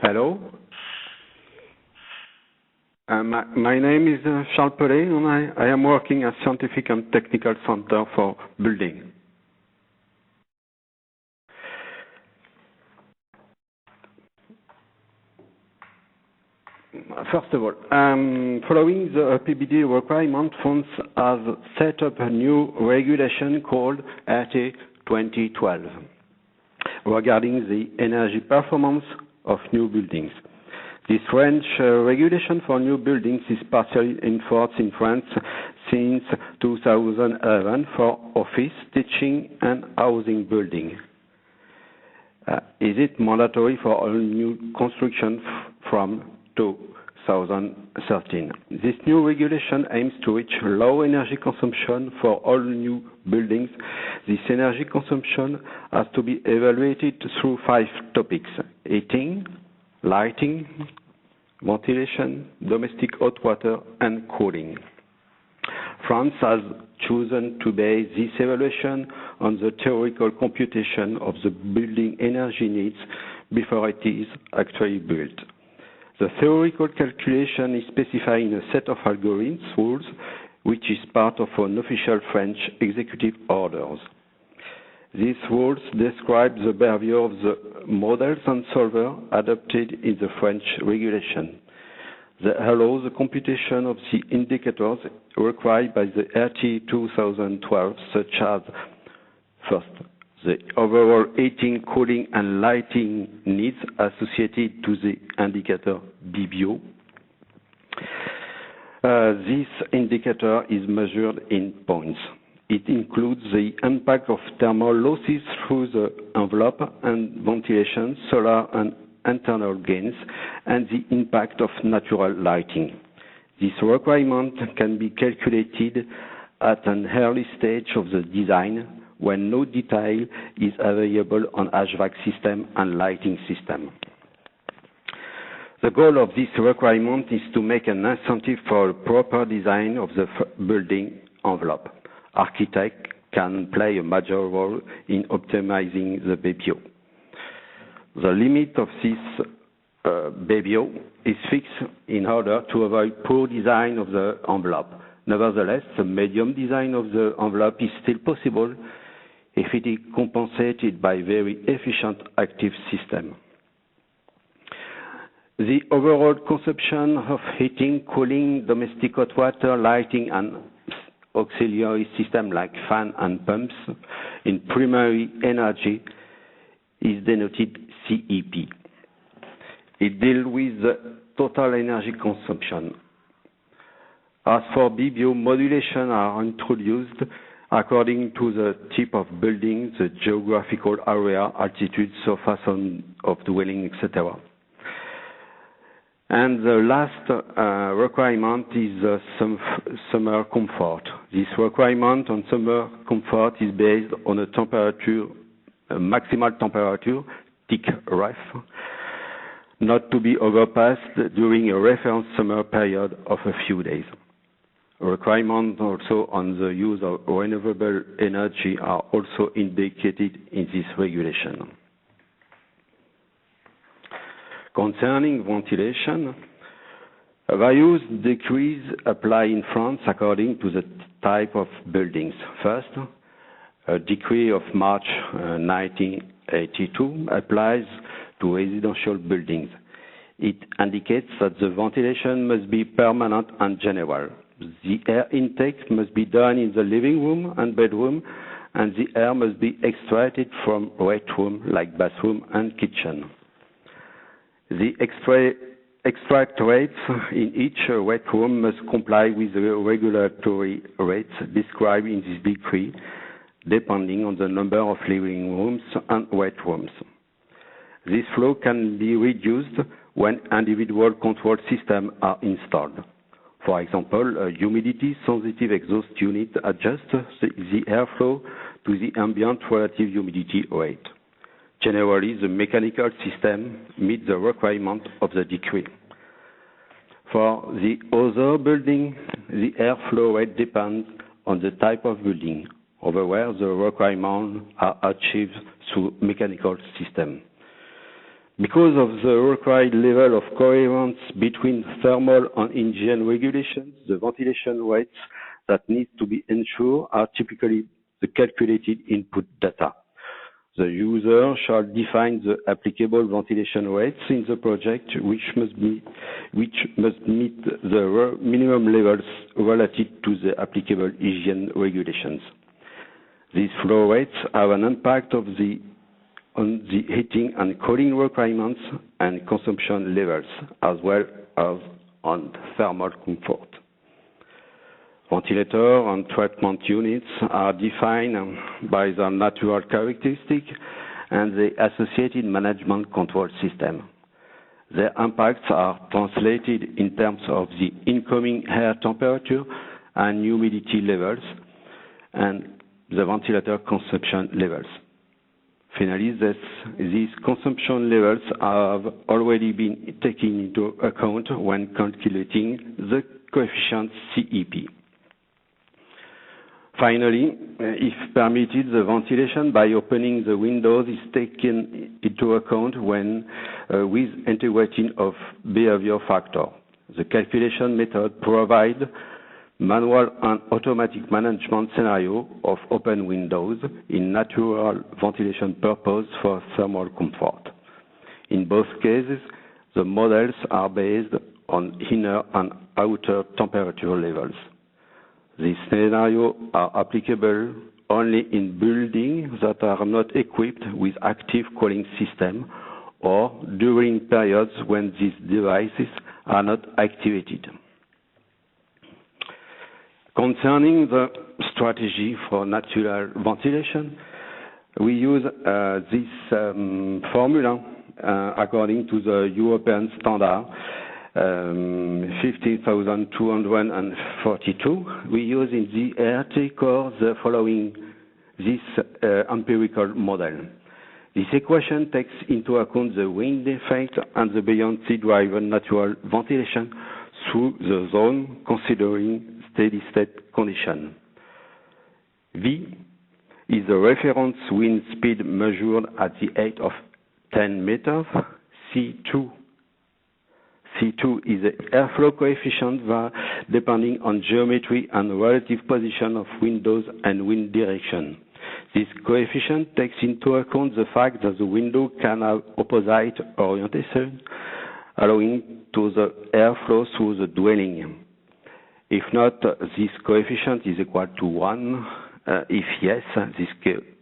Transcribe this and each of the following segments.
Hello. My name is Charles Pelé, and I am working at Scientific and Technical Center for Building. First of all, following the PBD requirement, France has set up a new regulation called RT 2012 regarding the energy performance of new buildings. This French regulation for new buildings is partially enforced in France since 2011 for office, teaching, and housing buildings. Is it mandatory for all new construction from 2013? This new regulation aims to reach low energy consumption for all new buildings. This energy consumption has to be evaluated through 5 topics: heating, lighting, ventilation, domestic hot water, and cooling. France has chosen to base this evaluation on the theoretical computation of the building energy needs before it is actually built. The theoretical calculation is specified in a set of algorithms rules, which is part of an official French executive orders. These rules describe the behavior of the models and solvers adopted in the French regulation. They allow the computation of the indicators required by the RT 2012, such as, first, the overall heating, cooling, and lighting needs associated to the indicator BBO. This indicator is measured in points. It includes the impact of thermal losses through the envelope and ventilation, solar and internal gains, and the impact of natural lighting. This requirement can be calculated at an early stage of the design when no detail is available on HVAC system and lighting system. The goal of this requirement is to make an incentive for a proper design of the building envelope. Architects can play a major role in optimizing the BBO. The limit of this BBO is fixed in order to avoid poor design of the envelope. Nevertheless, the medium design of the envelope is still possible if it is compensated by very efficient active system. The overall consumption of heating, cooling, domestic hot water, lighting, and auxiliary system like fan and pumps in primary energy is denoted CEP. It deals with the total energy consumption. As for BBO, modulation are introduced according to the type of building, the geographical area, altitude, surface of dwelling, etc. And the last requirement is summer comfort. This requirement on summer comfort is based on a temperature, a maximal temperature, thick ref, not to be overpassed during a reference summer period of a few days. Requirements also on the use of renewable energy are also indicated in this regulation. Concerning ventilation, various decrees apply in France according to the type of buildings. First, a decree of March 1982 applies to residential buildings. It indicates that the ventilation must be permanent and general. The air intake must be done in the living room and bedroom, and the air must be extracted from wet room like bathroom and kitchen. The extract rates in each wet room must comply with the regulatory rates described in this decree, depending on the number of living rooms and wet rooms. This flow can be reduced when individual control systems are installed. For example, a humidity-sensitive exhaust unit adjusts the airflow to the ambient relative humidity rate. Generally, the mechanical system meets the requirement of the decree. For the other building, the airflow rate depends on the type of building. Otherwise, the requirements are achieved through mechanical system. Because of the required level of coherence between thermal and hygiene regulations, the ventilation rates that need to be ensured are typically the calculated input data. The user shall define the applicable ventilation rates in the project, which must meet the minimum levels relative to the applicable hygiene regulations. These flow rates have an impact on the heating and cooling requirements and consumption levels, as well as on thermal comfort. Ventilator and treatment units are defined by their natural characteristics and the associated management control system. Their impacts are translated in terms of the incoming air temperature and humidity levels and the ventilator consumption levels. Finally, these consumption levels have already been taken into account when calculating the coefficient CEP. Finally, if permitted, the ventilation by opening the windows is taken into account when with integrating of behavior factor. The calculation method provides manual and automatic management scenario of open windows in natural ventilation purpose for thermal comfort. In both cases, the models are based on inner and outer temperature levels. These scenarios are applicable only in buildings that are not equipped with active cooling system or during periods when these devices are not activated. Concerning the strategy for natural ventilation, we use this formula according to the European standard 15,242. We use in the RT core the following empirical model. This equation takes into account the wind effect and the buoyancy-driven natural ventilation through the zone, considering steady-state condition. V is the reference wind speed measured at the height of 10 meters. C2 is the airflow coefficient depending on geometry and relative position of windows and wind direction. This coefficient takes into account the fact that the window can have opposite orientation, allowing to the airflow through the dwelling. If not, this coefficient is equal to 1. If yes, this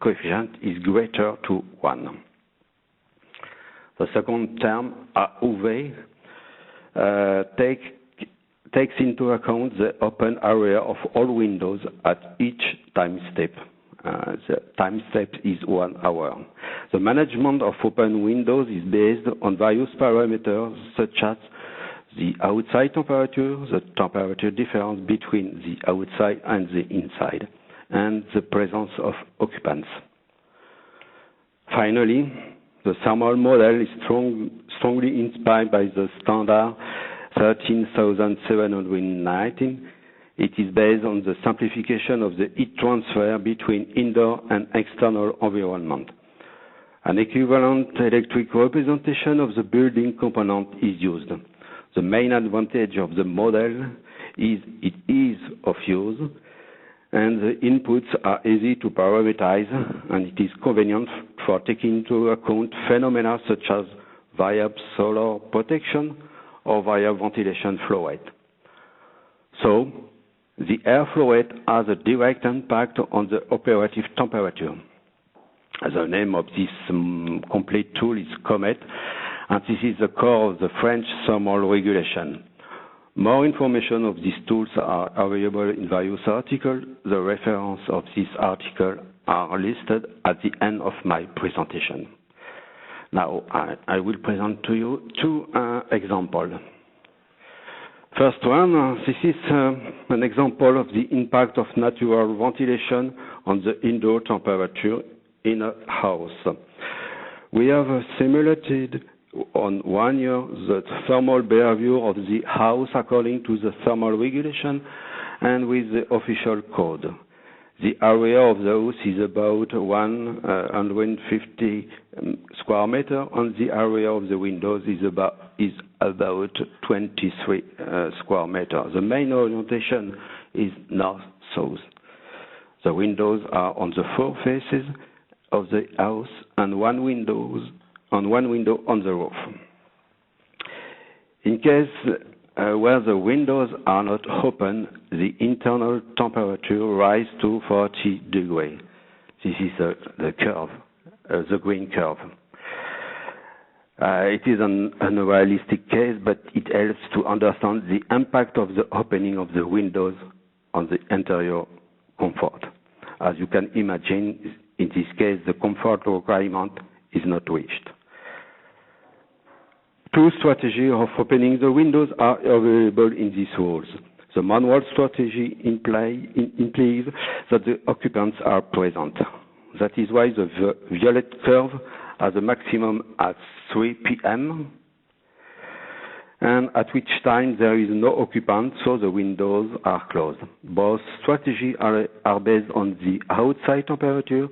coefficient is greater to 1. The second term, AUV, takes into account the open area of all windows at each time step. The time step is 1 hour. The management of open windows is based on various parameters such as the outside temperature, the temperature difference between the outside and the inside, and the presence of occupants. Finally, the thermal model is strongly inspired by the standard 13,719. It is based on the simplification of the heat transfer between indoor and external environment. An equivalent electric representation of the building component is used. The main advantage of the model is it is of use, and the inputs are easy to parameterize, and it is convenient for taking into account phenomena such as variable solar protection or variable ventilation flow rate. So, the airflow rate has a direct impact on the operative temperature. The name of this complete tool is COMET, and this is the core of the French thermal regulation. More information of these tools are available in various articles. The reference of this article are listed at the end of my presentation. Now, I will present to you two examples. First one, this is an example of the impact of natural ventilation on the indoor temperature in a house. We have simulated on 1 year the thermal behavior of the house according to the thermal regulation and with the official code. The area of the house is about 150 square meter, and the area of the windows is about 23 square meter. The main orientation is north-south. The windows are on the four faces of the house, and one window on the roof. In case where the windows are not open, the internal temperature rises to 40 degrees. This is the curve, the green curve. It is an unrealistic case, but it helps to understand the impact of the opening of the windows on the interior comfort. As you can imagine, in this case, the comfort requirement is not reached. Two strategies of opening the windows are available in these rules. The manual strategy implies that the occupants are present. That is why the violet curve has a maximum at 3 p.m. and at which time there is no occupant, so the windows are closed. Both strategies are based on the outside temperature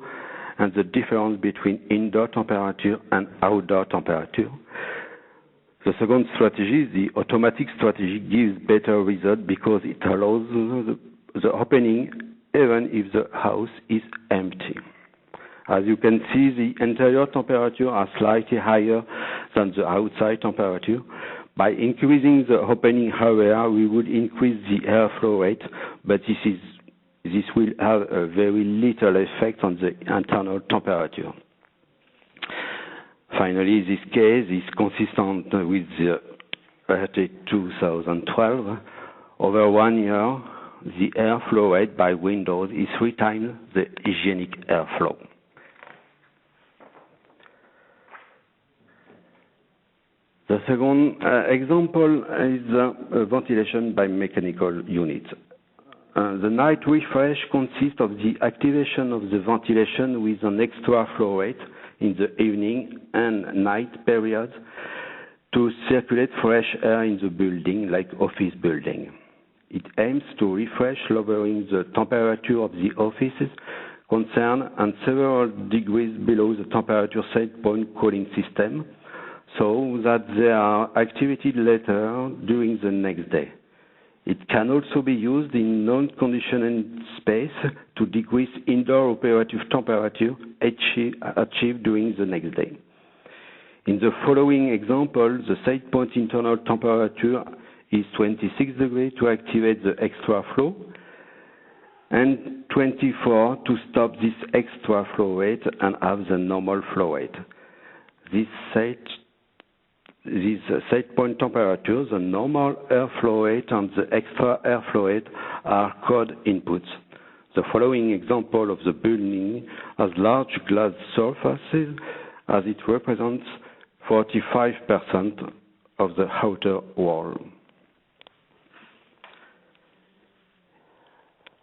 and the difference between indoor temperature and outdoor temperature. The second strategy, the automatic strategy, gives better results because it allows the opening even if the house is empty. As you can see, the interior temperature are slightly higher than the outside temperature. By increasing the opening area, we would increase the airflow rate, but this will have a very little effect on the internal temperature. Finally, this case is consistent with the 2012. Over 1 year, the airflow rate by windows is 3 times the hygienic airflow. The second example is ventilation by mechanical units. The night refresh consists of the activation of the ventilation with an extra flow rate in the evening and night periods to circulate fresh air in the building, like office building. It aims to refresh, lowering the temperature of the offices concerned and several degrees below the temperature set point cooling system, so that they are activated later during the next day. It can also be used in non-conditioned space to decrease indoor operative temperature achieved during the next day. In the following example, the set point internal temperature is 26 degrees to activate the extra flow and 24 to stop this extra flow rate and have the normal flow rate. These set point temperatures, the normal airflow rate and the extra airflow rate are code inputs. The following example of the building has large glass surfaces as it represents 45% of the outer wall.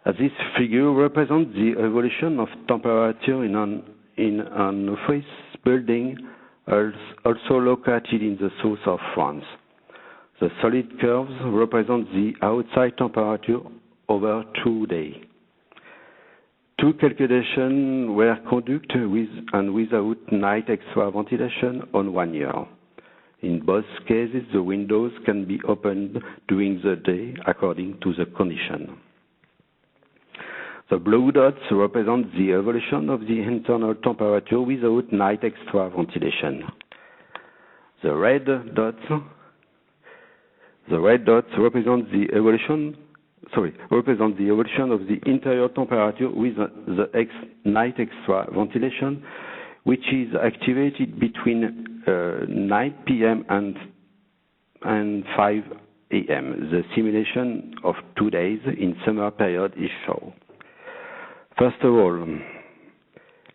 This figure represents the evolution of temperature in an office building also located in the south of France. The solid curves represent the outside temperature over 2 days. Two calculations were conducted with and without night extra ventilation on 1 year. In both cases, the windows can be opened during the day according to the condition. The blue dots represent the evolution of the internal temperature without night extra ventilation. The red dots represent the evolution of the interior temperature with the night extra ventilation, which is activated between 9 p.m. and 5 a.m. The simulation of 2 days in summer period is shown. First of all,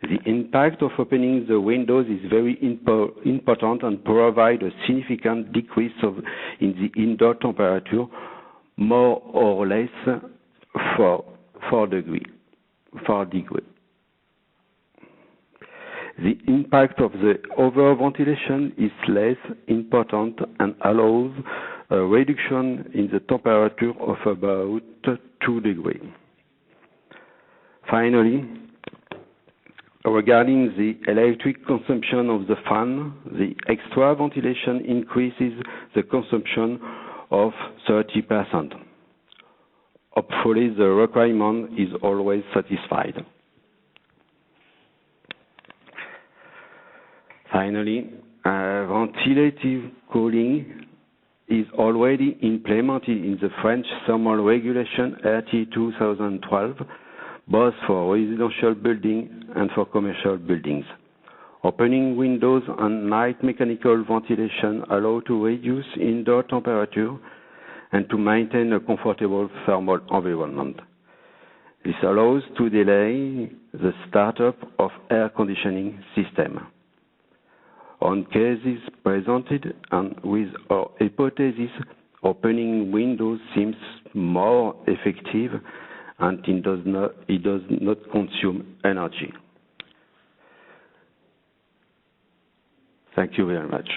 the impact of opening the windows is very important and provides a significant decrease in the indoor temperature, more or less 4 degrees. The impact of the over-ventilation is less important and allows a reduction in the temperature of about 2 degrees. Finally, regarding the electric consumption of the fan, the extra ventilation increases the consumption of 30%. Hopefully, the requirement is always satisfied. Finally, ventilative cooling is already implemented in the French Thermal Regulation RT 2012, both for residential buildings and for commercial buildings. Opening windows and night mechanical ventilation allow to reduce indoor temperature and to maintain a comfortable thermal environment. This allows to delay the startup of air conditioning system. On cases presented and with our hypothesis, opening windows seems more effective and it does not consume energy. Thank you very much.